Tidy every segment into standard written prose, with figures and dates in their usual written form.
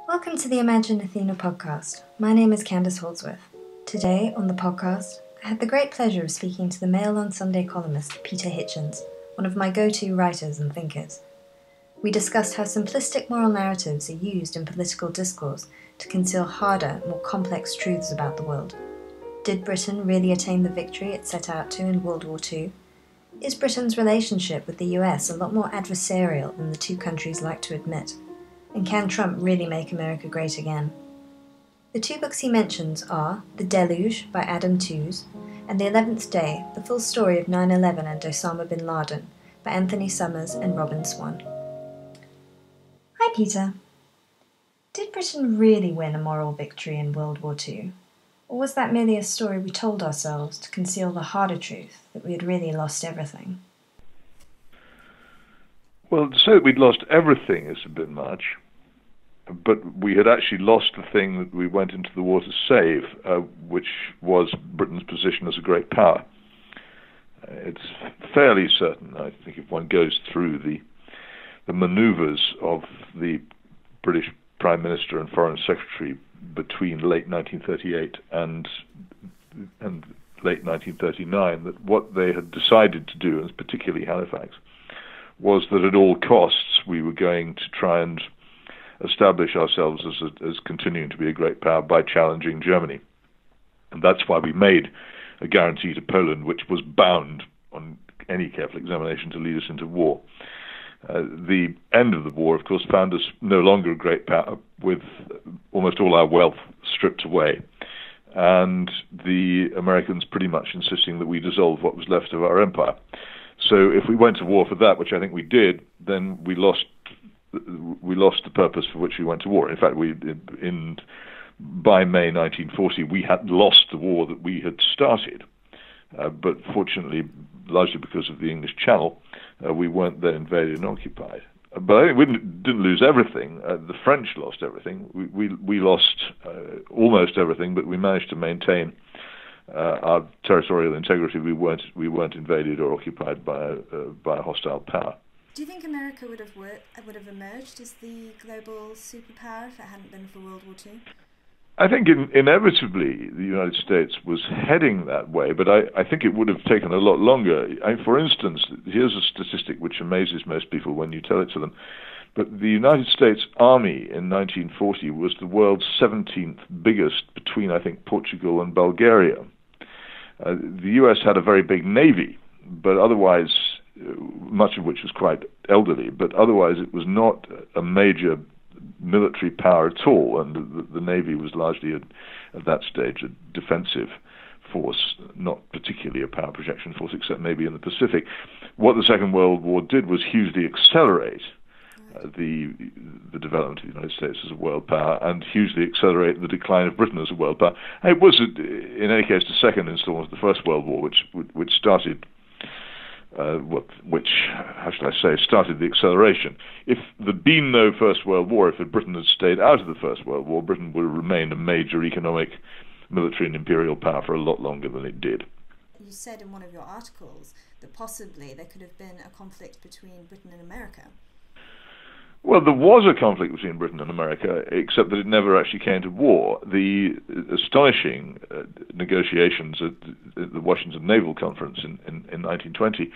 Welcome to the Imagine Athena podcast. My name is Candice Holdsworth. Today on the podcast, I had the great pleasure of speaking to the Mail on Sunday columnist Peter Hitchens, one of my go-to writers and thinkers. We discussed how simplistic moral narratives are used in political discourse to conceal harder, more complex truths about the world. Did Britain really attain the victory it set out to in World War II? Is Britain's relationship with the US a lot more adversarial than the two countries like to admit? And can Trump really make America great again? The two books he mentions are The Deluge by Adam Tooze and The 11th Day, the full story of 9/11 and Osama bin Laden by Anthony Summers and Robin Swan. Hi Peter. Did Britain really win a moral victory in World War II? Or was that merely a story we told ourselves to conceal the harder truth that we had really lost everything? Well, to say that we'd lost everything is a bit much, but we had actually lost the thing that we went into the war to save, which was Britain's position as a great power. It's fairly certain, I think, if one goes through the manoeuvres of the British Prime Minister and Foreign Secretary between late 1938 and late 1939, that what they had decided to do, and particularly Halifax, was that at all costs we were going to try and establish ourselves as continuing to be a great power by challenging Germany. And that's why we made a guarantee to Poland, which was bound on any careful examination to lead us into war. The end of the war, of course, found us no longer a great power, with almost all our wealth stripped away, and the Americans pretty much insisting that we dissolve what was left of our empire. So if we went to war for that, which I think we did, then we lost the purpose for which we went to war. In fact, by May 1940, we had lost the war that we had started. But fortunately, largely because of the English Channel, we weren't then invaded and occupied. But I think we didn't lose everything. The French lost everything. We lost almost everything, but we managed to maintain our territorial integrity. We weren't invaded or occupied by a hostile power. Do you think America would have emerged as the global superpower if it hadn't been for World War II? I think inevitably the United States was heading that way, but I think it would have taken a lot longer. For instance, here's a statistic which amazes most people when you tell it to them. But the United States Army in 1940 was the world's 17th biggest between, I think, Portugal and Bulgaria. The US had a very big navy, but otherwise, much of which was quite elderly, but otherwise it was not a major military power at all, and the navy was largely at that stage a defensive force, not particularly a power projection force, except maybe in the Pacific. What the Second World War did was hugely accelerate the development of the United States as a world power, and hugely accelerate the decline of Britain as a world power. It was, in any case, the second installment of the First World War, which started. Started the acceleration. If there'd been no First World War, if Britain had stayed out of the First World War, Britain would have remained a major economic, military and imperial power for a lot longer than it did. You said in one of your articles that possibly there could have been a conflict between Britain and America. Well, there was a conflict between Britain and America, except that it never actually came to war. The astonishing negotiations at the Washington Naval Conference in 1920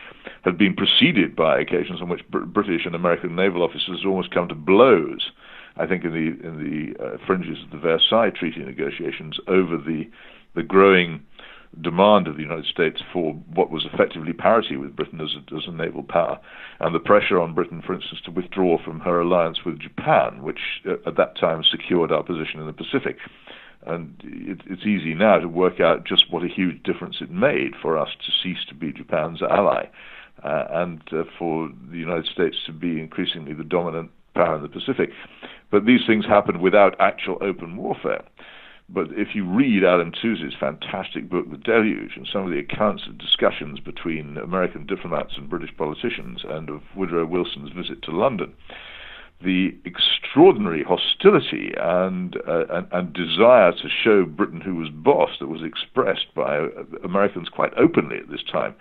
had been preceded by occasions on which British and American naval officers had almost come to blows, I think in the fringes of the Versailles Treaty negotiations, over the growing demand of the United States for what was effectively parity with Britain as a naval power, and the pressure on Britain, for instance, to withdraw from her alliance with Japan, which at that time secured our position in the Pacific. And it's easy now to work out just what a huge difference it made for us to cease to be Japan's ally, and for the United States to be increasingly the dominant power in the Pacific. But these things happened without actual open warfare. But if you read Adam Tooze's fantastic book, The Deluge, and some of the accounts of discussions between American diplomats and British politicians, and of Woodrow Wilson's visit to London, the extraordinary hostility and desire to show Britain who was boss that was expressed by Americans quite openly at this time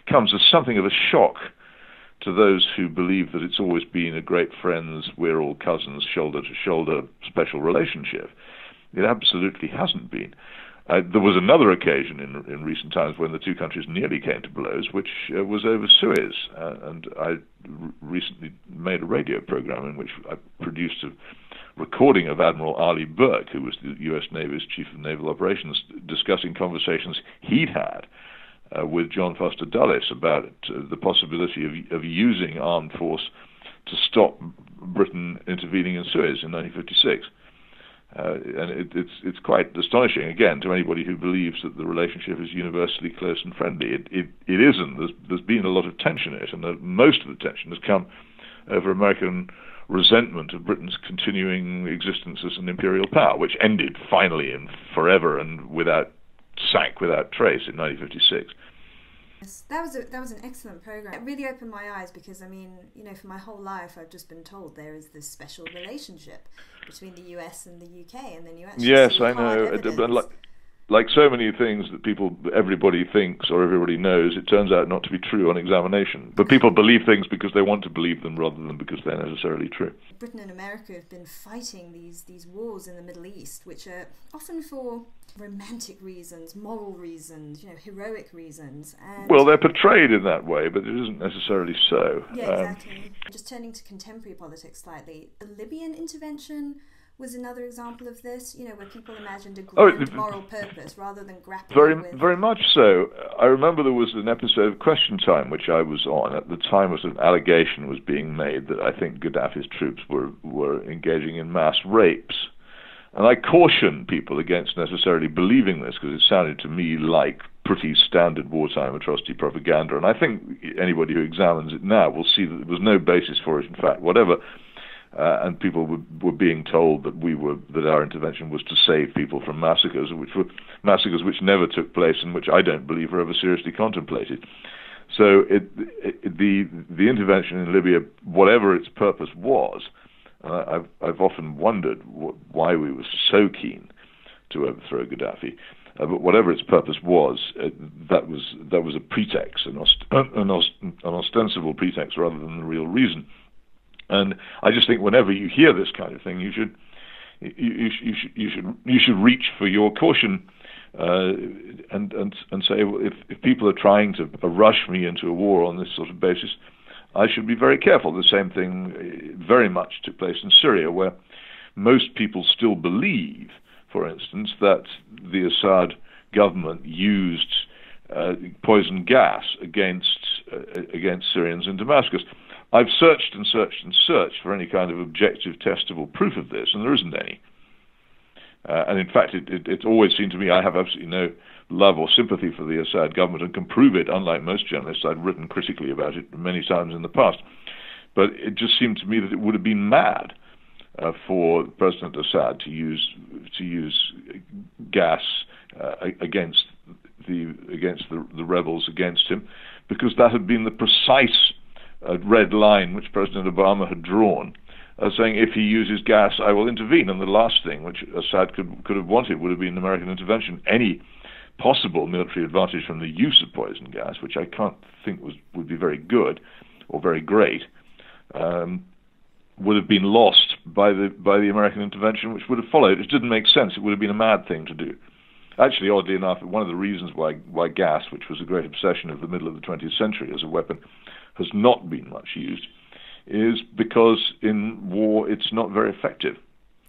comes as something of a shock to those who believe that it's always been a great friends, we're all cousins, shoulder-to-shoulder special relationship. It absolutely hasn't been. There was another occasion in recent times when the two countries nearly came to blows, which was over Suez. And I recently made a radio program in which I produced a recording of Admiral Arleigh Burke, who was the U.S. Navy's Chief of Naval Operations, discussing conversations he'd had with John Foster Dulles about the possibility of using armed force to stop Britain intervening in Suez in 1956. And it's quite astonishing, again, to anybody who believes that the relationship is universally close and friendly. It isn't. There's been a lot of tension in it, and most of the tension has come over American resentment of Britain's continuing existence as an imperial power, which ended finally and forever and sank without trace in 1956. Yes, that was an excellent program. It really opened my eyes because, I mean, for my whole life I've just been told there is this special relationship between the US and the UK, and then you actually see hard evidence. Like so many things that everybody thinks or everybody knows, it turns out not to be true on examination. But people believe things because they want to believe them rather than because they're necessarily true. Britain and America have been fighting these wars in the Middle East, which are often for romantic reasons, moral reasons, heroic reasons. Well, they're portrayed in that way, but it isn't necessarily so. Yeah, exactly. Just turning to contemporary politics slightly, the Libyan intervention was another example of this, where people imagined a grand moral purpose rather than grappling with... Very much so. I remember there was an episode of Question Time which I was on. At the time, an allegation was being made that I think Gaddafi's troops were engaging in mass rapes. And I cautioned people against necessarily believing this because it sounded to me like pretty standard wartime atrocity propaganda. And I think anybody who examines it now will see that there was no basis for it, in fact, whatever. And people were being told that our intervention was to save people from massacres, which were massacres which never took place and which I don't believe were ever seriously contemplated. So the intervention in Libya, whatever its purpose was, I've often wondered why we were so keen to overthrow Gaddafi. But whatever its purpose was, that was a pretext, an ostensible pretext rather than the real reason. And I just think whenever you hear this kind of thing, you should reach for your caution and say, well, if people are trying to rush me into a war on this sort of basis, I should be very careful. The same thing very much took place in Syria, where most people still believe, for instance, that the Assad government used poison gas against Syrians in Damascus. I've searched and searched and searched for any kind of objective, testable proof of this, and there isn't any. And in fact, it's always seemed to me I have absolutely no love or sympathy for the Assad government and can prove it, unlike most journalists. I've written critically about it many times in the past. But it just seemed to me that it would have been mad for President Assad to use gas against the rebels against him, because that had been the precise red line which President Obama had drawn, saying if he uses gas, I will intervene. And the last thing which Assad could have wanted would have been American intervention. Any possible military advantage from the use of poison gas, which I can't think would be very good or very great, would have been lost by the American intervention, which would have followed. It didn't make sense. It would have been a mad thing to do. Actually, oddly enough, one of the reasons why gas, which was a great obsession of the middle of the 20th century as a weapon, has not been much used, is because in war it's not very effective.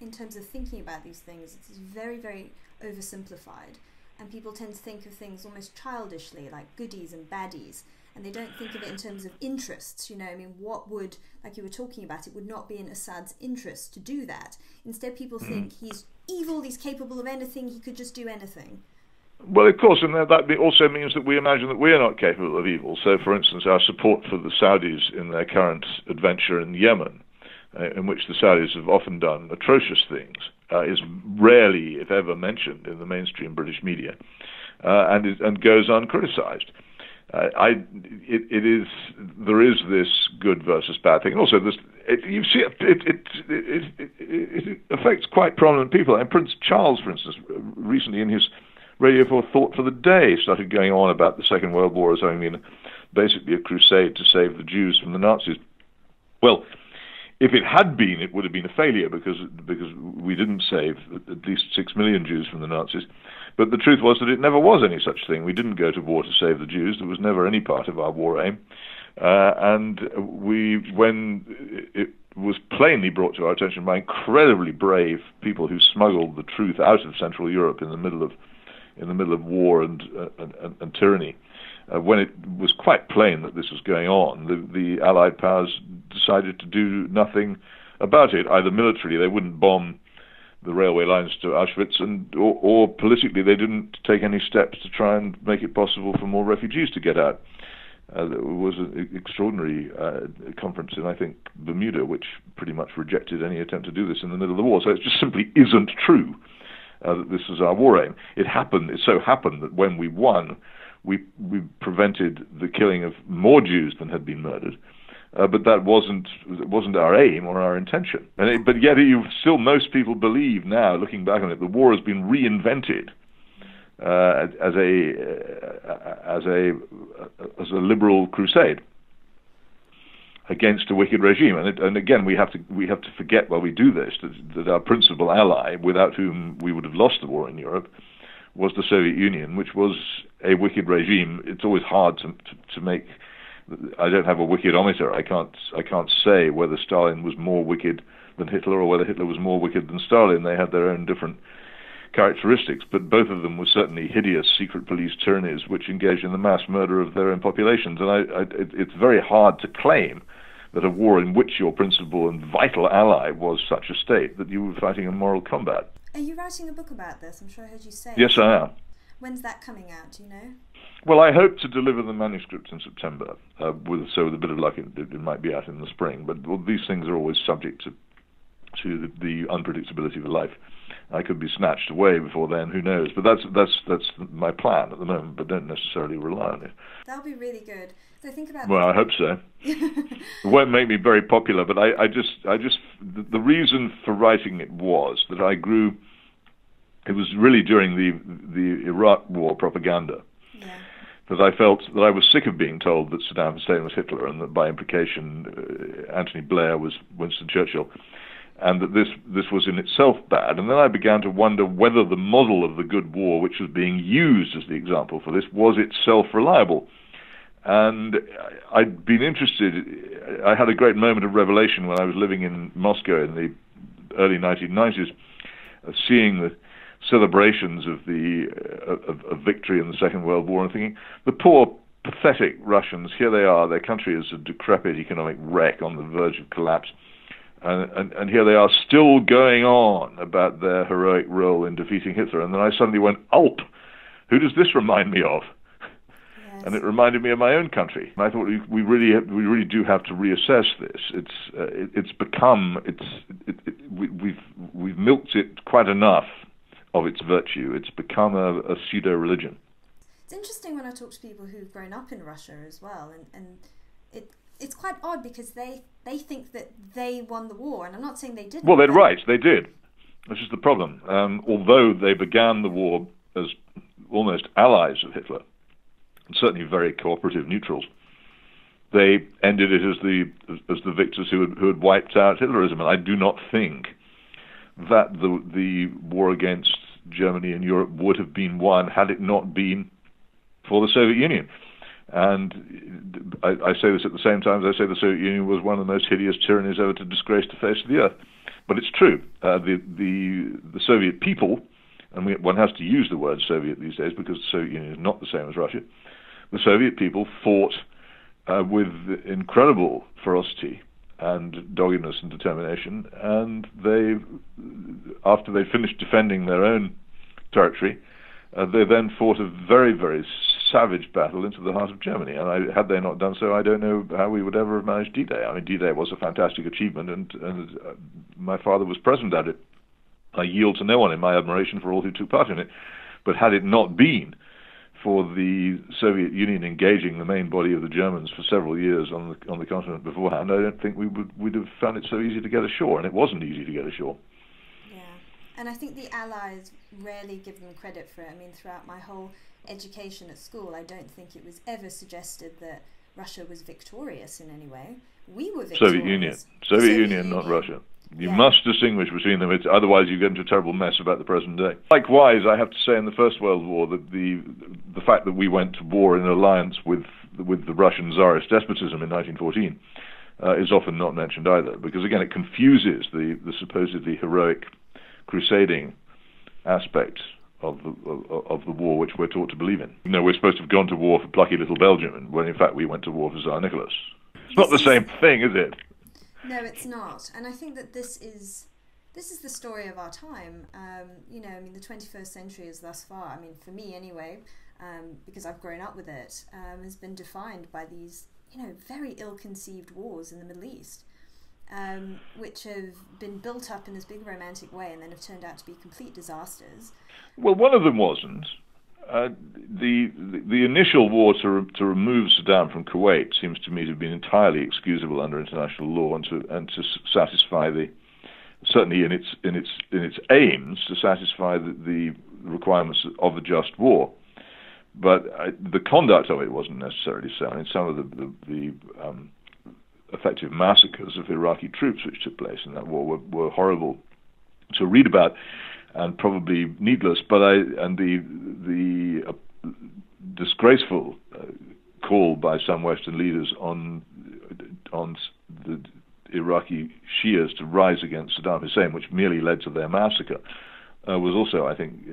In terms of thinking about these things, it's very, very oversimplified, and people tend to think of things almost childishly, like goodies and baddies, and they don't think of it in terms of interests. What would, like you were talking about, it would not be in Assad's interest to do that. Instead, people think he's evil, he's capable of anything, he could just do anything. Well, of course, and that also means that we imagine that we are not capable of evil. So, for instance, our support for the Saudis in their current adventure in Yemen, in which the Saudis have often done atrocious things, is rarely, if ever, mentioned in the mainstream British media, and goes uncriticized. There is this good versus bad thing, and also you see it affects quite prominent people. And Prince Charles, for instance, recently in his Radio 4 Thought for the Day, started going on about the Second World War as having been basically a crusade to save the Jews from the Nazis. Well, if it had been, it would have been a failure because we didn't save at least 6 million Jews from the Nazis. But the truth was that it never was any such thing. We didn't go to war to save the Jews. There was never any part of our war aim. And when it was plainly brought to our attention by incredibly brave people who smuggled the truth out of Central Europe in the middle of war and tyranny, when it was quite plain that this was going on, the Allied powers decided to do nothing about it. Either militarily, they wouldn't bomb the railway lines to Auschwitz, or politically, they didn't take any steps to try and make it possible for more refugees to get out. There was an extraordinary conference in, I think, Bermuda, which pretty much rejected any attempt to do this in the middle of the war. So it just simply isn't true that this was our war aim. It so happened that when we won, we prevented the killing of more Jews than had been murdered. But that wasn't our aim or our intention. But yet, most people believe now, looking back on it, the war has been reinvented as a liberal crusade against a wicked regime. And again, we have to forget while we do this that our principal ally, without whom we would have lost the war in Europe, was the Soviet Union, which was a wicked regime. It's always hard to make. I don't have a wickedometer. I can't say whether Stalin was more wicked than Hitler or whether Hitler was more wicked than Stalin. They had their own different characteristics, but both of them were certainly hideous secret police tyrannies which engaged in the mass murder of their own populations. And it's very hard to claim that a war in which your principal and vital ally was such a state that you were fighting a moral combat. Are you writing a book about this? I'm sure I heard you say. Yes, I am. When's that coming out, do you know? Well, I hope to deliver the manuscript in September. With a bit of luck, it might be out in the spring. But these things are always subject to the unpredictability of life. I could be snatched away before then. Who knows? But that's my plan at the moment. But don't necessarily rely on it. That'll be really good. So think about. Well, I hope so. It won't make me very popular, but I just the reason for writing it was that I grew. It was really during the Iraq War propaganda. Yeah. That I felt that I was sick of being told that Saddam Hussein was Hitler and that by implication Anthony Blair was Winston Churchill, and that this was in itself bad. And then I began to wonder whether the model of the good war, which was being used as the example for this, was itself reliable. And I'd been interested. I had a great moment of revelation when I was living in Moscow in the early 1990s, seeing the celebrations of victory in the Second World War, and thinking, the poor, pathetic Russians, here they are, their country is a decrepit economic wreck on the verge of collapse, and here they are still going on about their heroic role in defeating Hitler. And then I suddenly went, Alp, who does this remind me of? Yes. And it reminded me of my own country. And I thought we really do have to reassess this. We've milked it quite enough of its virtue. It's become a pseudo-religion. It's interesting when I talk to people who've grown up in Russia as well, and it's quite odd because they think that they won the war, and I'm not saying they didn't. Well, they're right, they did. This is the problem. Although they began the war as almost allies of Hitler, and certainly very cooperative neutrals, they ended it as the victors who had wiped out Hitlerism, and I do not think that the war against Germany and Europe would have been won had it not been for the Soviet Union. And I say this at the same time as I say the Soviet Union was one of the most hideous tyrannies ever to disgrace the face of the earth. But it's true. The Soviet people, and one has to use the word Soviet these days because the Soviet Union is not the same as Russia, the Soviet people fought with incredible ferocity and doggedness and determination, and after they finished defending their own territory, they then fought a very, very savage battle into the heart of Germany. And had they not done so, I don't know how we would ever have managed D-Day. I mean, D-Day was a fantastic achievement, and my father was present at it. I yield to no one in my admiration for all who took part in it. But had it not been for the Soviet Union engaging the main body of the Germans for several years on the continent beforehand, I don't think we'd have found it so easy to get ashore, and it wasn't easy to get ashore. Yeah, and I think the Allies rarely give them credit for it. I mean, throughout my whole education at school, I don't think it was ever suggested that Russia was victorious in any way. We were Soviet victorious. Union, not Russia. You Yeah. must distinguish between them, otherwise you get into a terrible mess about the present day. Likewise, I have to say, in the First World War, that the fact that we went to war in alliance with the Russian Tsarist despotism in 1914 is often not mentioned either, because again it confuses the supposedly heroic crusading aspect of the war which we're taught to believe in. You know, we're supposed to have gone to war for plucky little Belgium, when in fact we went to war for Tsar Nicholas. It's not the same thing, is it? No, it's not. And I think that this is the story of our time. You know, I mean, the 21st century is thus far, I mean, for me anyway, because I've grown up with it, has been defined by these, you know, very ill-conceived wars in the Middle East, which have been built up in this big romantic way and then have turned out to be complete disasters. Well, one of them wasn't. The initial war to remove Saddam from Kuwait seems to me to have been entirely excusable under international law, and to satisfy certainly in its aims, to satisfy the requirements of a just war. But the conduct of it wasn't necessarily so. I mean, some of the effective massacres of Iraqi troops which took place in that war were horrible to read about, and probably needless. But the disgraceful call by some Western leaders on the Iraqi Shias to rise against Saddam Hussein, which merely led to their massacre, was also, I think,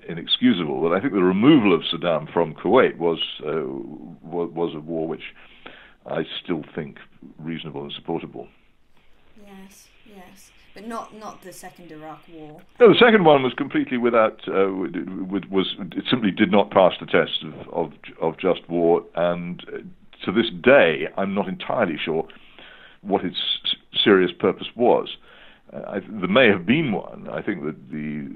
inexcusable. But I think the removal of Saddam from Kuwait was a war which I still think reasonable and supportable. Yes, yes. But not the second Iraq war. No, the second one was completely without. It simply did not pass the test of just war, and to this day, I'm not entirely sure what its serious purpose was. There may have been one. I think that the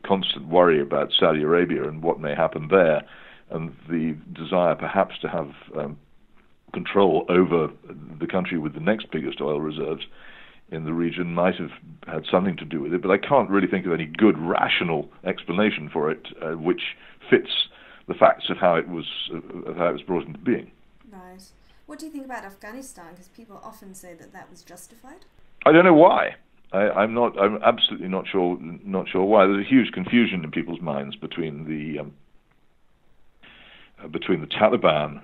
constant worry about Saudi Arabia and what may happen there, and the desire perhaps to have control over the country with the next biggest oil reserves in the region might have had something to do with it, but I can't really think of any good rational explanation for it which fits the facts of how it was brought into being. Right. What do you think about Afghanistan? Because people often say that was justified. I don't know why. I'm absolutely not sure why. There's a huge confusion in people's minds between the Taliban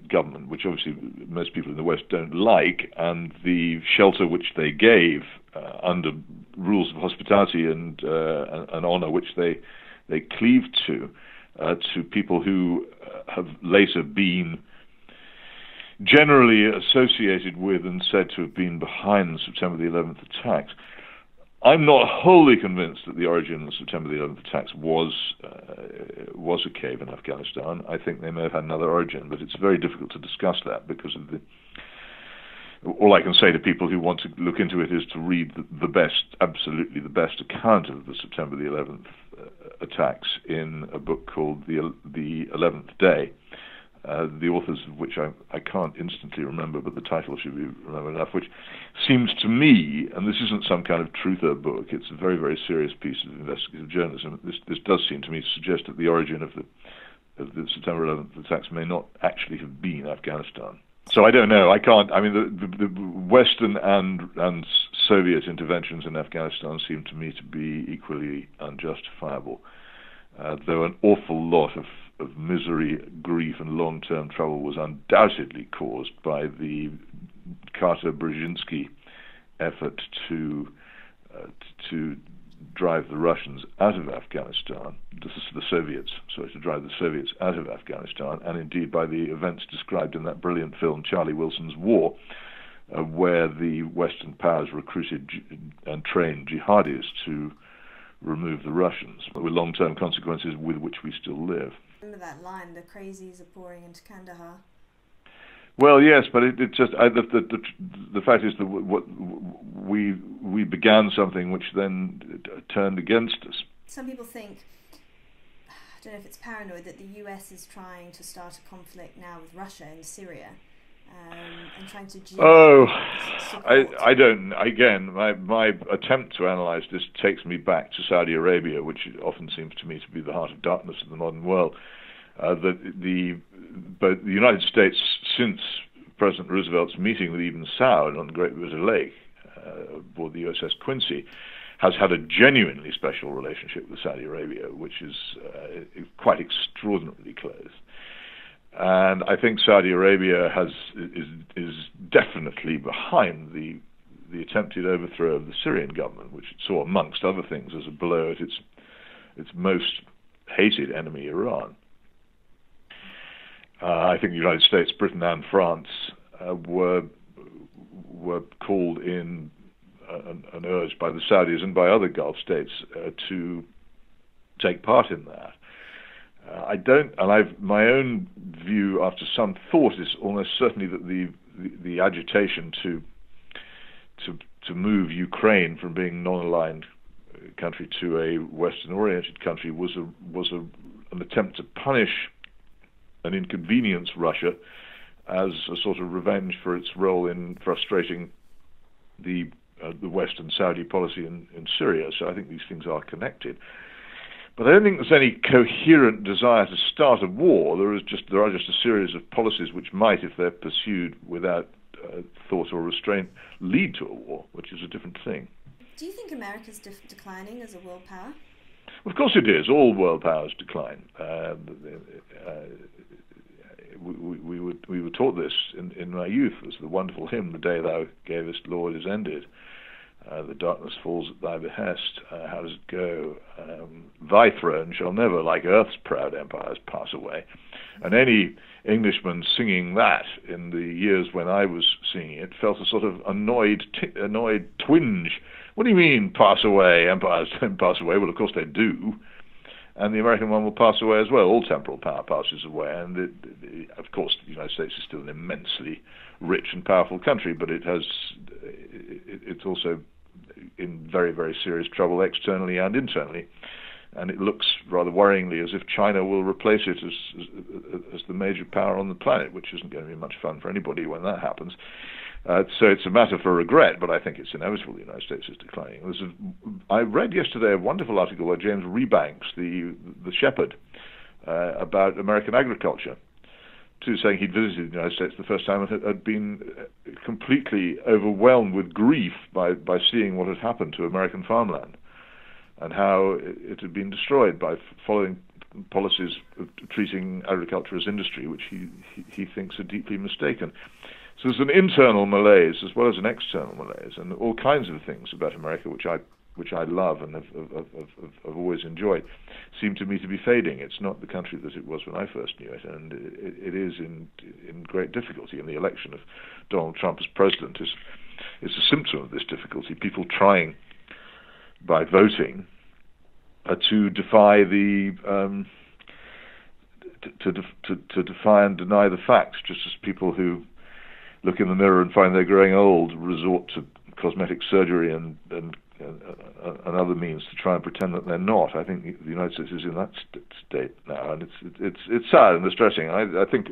government, which obviously most people in the West don't like, and the shelter which they gave under rules of hospitality and honor, which they cleaved to people who have later been generally associated with and said to have been behind the September the 11th attacks. I'm not wholly convinced that the origin of the September the 11th attacks was a cave in Afghanistan. I think they may have had another origin, but it's very difficult to discuss that because of all I can say to people who want to look into it is to read absolutely the best account of the September the 11th attacks in a book called The 11th Day. The authors of which I can't instantly remember, but the title should be remembered enough, which seems to me, and this isn't some kind of truther book, it's a very, very serious piece of investigative journalism, this does seem to me to suggest that the origin of the September 11th attacks may not actually have been Afghanistan. So I don't know, I can't, I mean, the Western and Soviet interventions in Afghanistan seem to me to be equally unjustifiable. Though an awful lot of misery, grief, and long-term trouble was undoubtedly caused by the Carter-Brzezinski effort to drive the Russians out of Afghanistan. This is the Soviets, to drive the Soviets out of Afghanistan, and indeed by the events described in that brilliant film Charlie Wilson's War, where the Western powers recruited and trained jihadis to remove the Russians, with long-term consequences with which we still live. Remember that line, the crazies are pouring into Kandahar? Well, yes, but it just the fact is that we began something which then turned against us. Some people think, I don't know if it's paranoid, that the US is trying to start a conflict now with Russia in Syria. And trying to I don't. Again, my attempt to analyse this takes me back to Saudi Arabia, which often seems to me to be the heart of darkness of the modern world. The but the United States, since President Roosevelt's meeting with Ibn Saud on the Great Bitter Lake aboard the USS Quincy, has had a genuinely special relationship with Saudi Arabia, which is quite extraordinarily close. And I think Saudi Arabia is definitely behind the attempted overthrow of the Syrian government, which it saw, amongst other things, as a blow at its most hated enemy, Iran. I think the United States, Britain, and France were called in and urged by the Saudis and by other Gulf states to take part in that. I don't, and my own view after some thought is almost certainly that the agitation to move Ukraine from being non-aligned country to a Western-oriented country was an attempt to punish and inconvenience Russia as a sort of revenge for its role in frustrating the Western Saudi policy in Syria. So I think these things are connected. But I don't think there's any coherent desire to start a war. There are just a series of policies which might, if they're pursued without thought or restraint, lead to a war, which is a different thing. Do you think America's declining as a world power? Of course it is. All world powers decline. We were taught this in my youth. It was the wonderful hymn, "The day thou gavest, Lord, is ended. The darkness falls at thy behest." How does it go? Thy throne shall never, like earth's proud empires, pass away. And any Englishman singing that in the years when I was singing it felt a sort of annoyed twinge. What do you mean, pass away? Empires don't pass away. Well, of course they do. And the American one will pass away as well. All temporal power passes away. And of course, the United States is still an immensely rich and powerful country, but it's also in very, very serious trouble externally and internally. And it looks rather worryingly as if China will replace it as the major power on the planet, which isn't going to be much fun for anybody when that happens. So it's a matter for regret, but I think it's inevitable the United States is declining. I read yesterday a wonderful article by James Rebanks, the shepherd, about American agriculture, saying he'd visited the United States the first time and had been completely overwhelmed with grief by seeing what had happened to American farmland and how it had been destroyed by following policies of treating agriculture as industry, which he thinks are deeply mistaken. So there's an internal malaise as well as an external malaise, and all kinds of things about America which I love and have always enjoyed seem to me to be fading. It's not the country that it was when I first knew it, and it is in great difficulty. And the election of Donald Trump as president is a symptom of this difficulty. People trying by voting to defy to defy and deny the facts, just as people who look in the mirror and find they're growing old resort to cosmetic surgery and other means to try and pretend that they're not. I think the United States is in that state now, and it's sad and distressing. I think,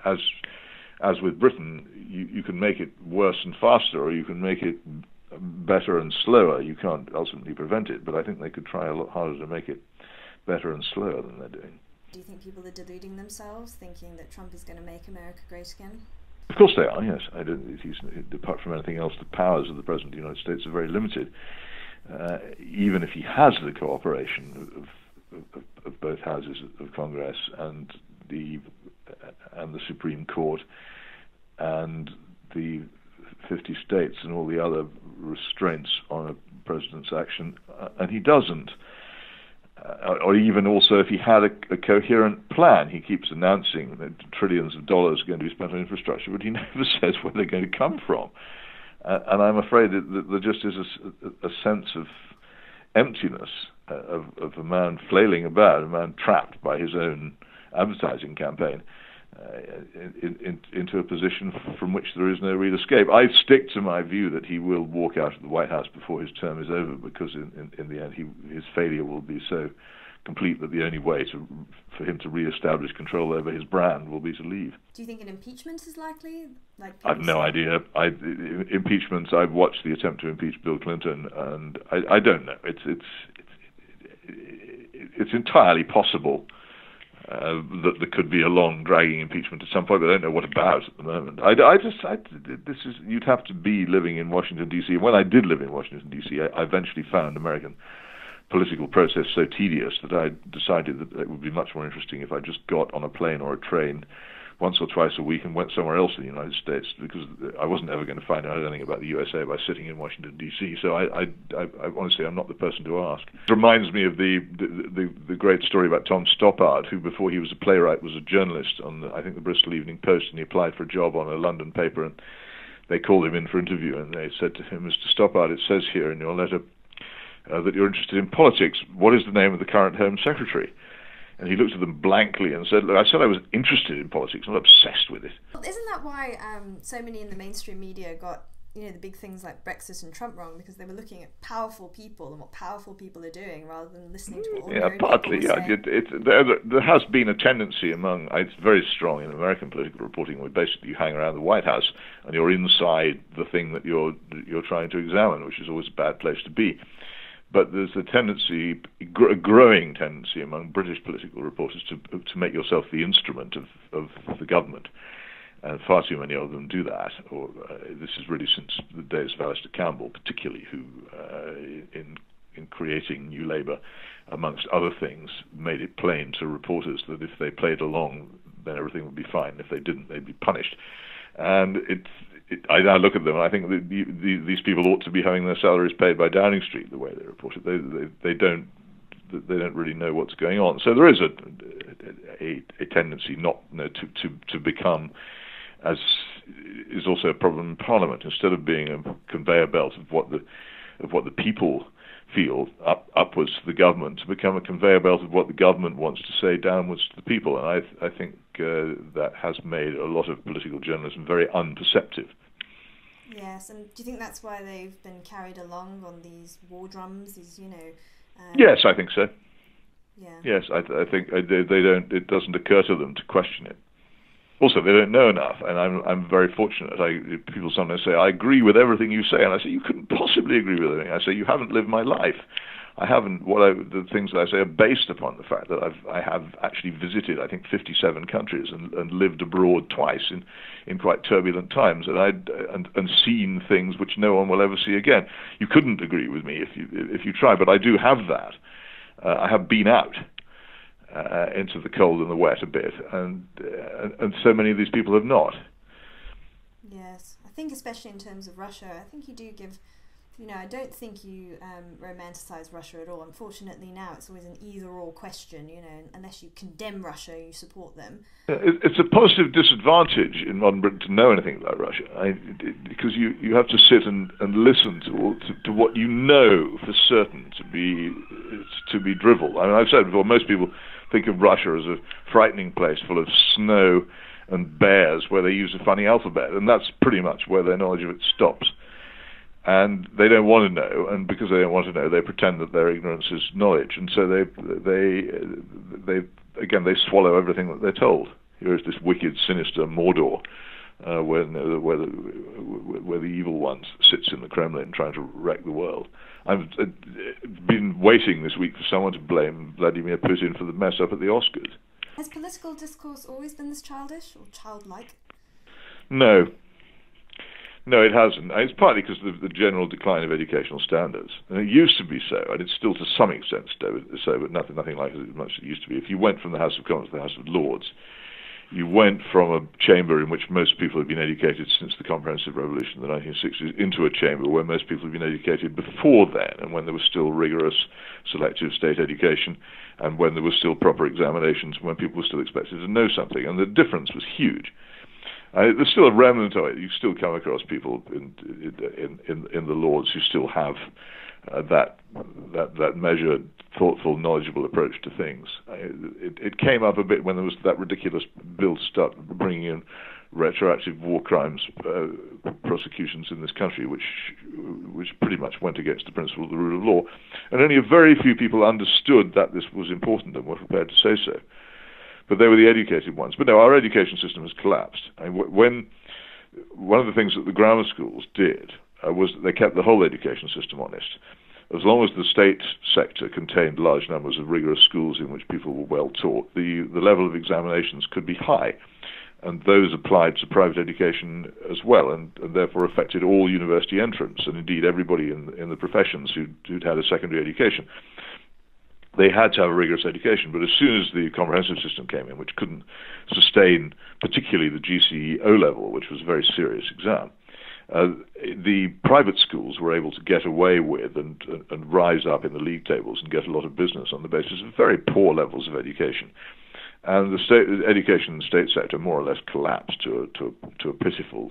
as with Britain, you can make it worse and faster, or you can make it better and slower. You can't ultimately prevent it, but I think they could try a lot harder to make it better and slower than they're doing. Do you think people are deluding themselves, thinking that Trump is going to make America great again? Of course they are, yes. Apart from anything else, the powers of the President of the United States are very limited. Even if he has the cooperation of both houses of Congress and the Supreme Court and the 50 states and all the other restraints on a president's action, and he doesn't. Or even also if he had a coherent plan. He keeps announcing that trillions of dollars are going to be spent on infrastructure, but he never says where they're going to come from. And I'm afraid that there just is a sense of emptiness of a man flailing about, a man trapped by his own advertising campaign into a position from which there is no real escape. I stick to my view that he will walk out of the White House before his term is over, because in the end his failure will be so complete that the only way for him to re-establish control over his brand will be to leave. Do you think an impeachment is likely? I've no idea. Impeachments. I've watched the attempt to impeach Bill Clinton, and I don't know. It's entirely possible that there could be a long, dragging impeachment at some point, but I don't know what about at the moment. You'd have to be living in Washington, D.C. When I did live in Washington, D.C., I eventually found American political process so tedious that I decided that it would be much more interesting if I just got on a plane or a train once or twice a week and went somewhere else in the United States, because I wasn't ever going to find out anything about the USA by sitting in Washington, D.C. So I honestly, I'm not the person to ask. It reminds me of the great story about Tom Stoppard, who before he was a playwright was a journalist on, I think, the Bristol Evening Post, and he applied for a job on a London paper, and they called him in for interview, and they said to him, Mr. Stoppard, it says here in your letter that you're interested in politics. What is the name of the current Home Secretary? And he looked at them blankly and said, look, I said I was interested in politics, not obsessed with it. Well, isn't that why so many in the mainstream media got, the big things like Brexit and Trump wrong? Because they were looking at powerful people and what powerful people are doing rather than listening to what ordinary partly, people are saying. There has been a tendency among, it's very strong in American political reporting, where basically you hang around the White House and you're inside the thing that you're trying to examine, which is always a bad place to be. But there's a tendency, a growing tendency among British political reporters to make yourself the instrument of the government. And far too many of them do that. This is really since the days of Alistair Campbell, particularly, who, in creating New Labour, amongst other things, made it plain to reporters that if they played along, then everything would be fine. If they didn't, they'd be punished. And I now look at them and I think that these people ought to be having their salaries paid by Downing Street the way they report it. They don't really know what's going on. So there is a tendency to become, as is also a problem in Parliament, instead of being a conveyor belt of what the people feel upwards to the government, to become a conveyor belt of what the government wants to say downwards to the people. And I think that has made a lot of political journalism very unperceptive. Yes, and do you think that's why they've been carried along on these war drums? Yes, I think so. Yeah. Yes, I think they don't. It doesn't occur to them to question it. Also, they don't know enough, and I'm very fortunate. People sometimes say, I agree with everything you say, and I say, you couldn't possibly agree with everything. I say, you haven't lived my life. I haven't. The things that I say are based upon the fact that I have actually visited, I think, 57 countries and lived abroad twice in quite turbulent times, and seen things which no one will ever see again. You couldn't agree with me if you try, but I do have that. I have been out into the cold and the wet a bit, and so many of these people have not. Yes, I think especially in terms of Russia, I think you do give, I don't think you romanticize Russia at all. Unfortunately now it's always an either-or question, unless you condemn Russia, you support them. It's a positive disadvantage in modern Britain to know anything about Russia, because you have to sit and listen to what you know for certain to be drivel. I mean, I've said before, most people think of Russia as a frightening place full of snow and bears where they use a funny alphabet, and that's pretty much where their knowledge of it stops. And they don't want to know, and because they don't want to know, they pretend that their ignorance is knowledge, and so they swallow everything that they're told. Here is this wicked, sinister Mordor, where the evil one sits in the Kremlin trying to wreck the world. I've been waiting this week for someone to blame Vladimir Putin for the mess up at the Oscars. Has political discourse always been this childish or childlike? No, it hasn't. It's partly because of the general decline of educational standards. And it used to be so, and it's still to some extent so, but nothing like as much as it used to be. If you went from the House of Commons to the House of Lords, you went from a chamber in which most people had been educated since the Comprehensive Revolution in the 1960s into a chamber where most people had been educated before then, and when there was still rigorous selective state education, and when there were still proper examinations, and when people were still expected to know something. And the difference was huge. There's still a remnant of it. You still come across people in the Lords who still have that measured, thoughtful, knowledgeable approach to things. It came up a bit when there was that ridiculous bill to start bringing in retroactive war crimes prosecutions in this country, which pretty much went against the principle of the rule of law. And only a very few people understood that this was important and were prepared to say so. But they were the educated ones. But no, our education system has collapsed. When one of the things that the grammar schools did was that they kept the whole education system honest. as long as the state sector contained large numbers of rigorous schools in which people were well taught, the level of examinations could be high. And those applied to private education as well, and therefore affected all university entrants, and indeed everybody in the professions who'd had a secondary education. They had to have a rigorous education, but as soon as the comprehensive system came in, which couldn't sustain particularly the GCE O-level, which was a very serious exam, the private schools were able to get away with and rise up in the league tables and get a lot of business on the basis of very poor levels of education. And the state education in the state sector more or less collapsed to a pitiful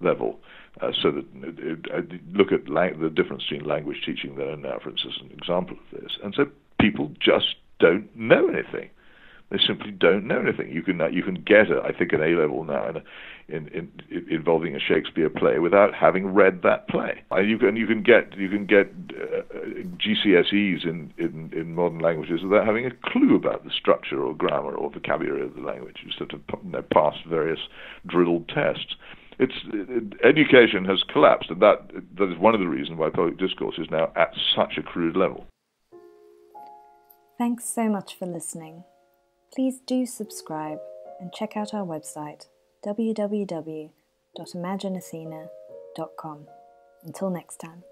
level. So that look at the difference between language teaching there and now, for instance, an example of this. And so people just don't know anything. They simply don't know anything. You can get I think an A-level now in involving a Shakespeare play without having read that play. And you can get GCSEs in modern languages without having a clue about the structure or grammar or vocabulary of the language. You sort of pass various drilled tests. Education has collapsed, and that is one of the reasons why public discourse is now at such a crude level. Thanks so much for listening. Please do subscribe and check out our website www.imagineathena.com. Until next time.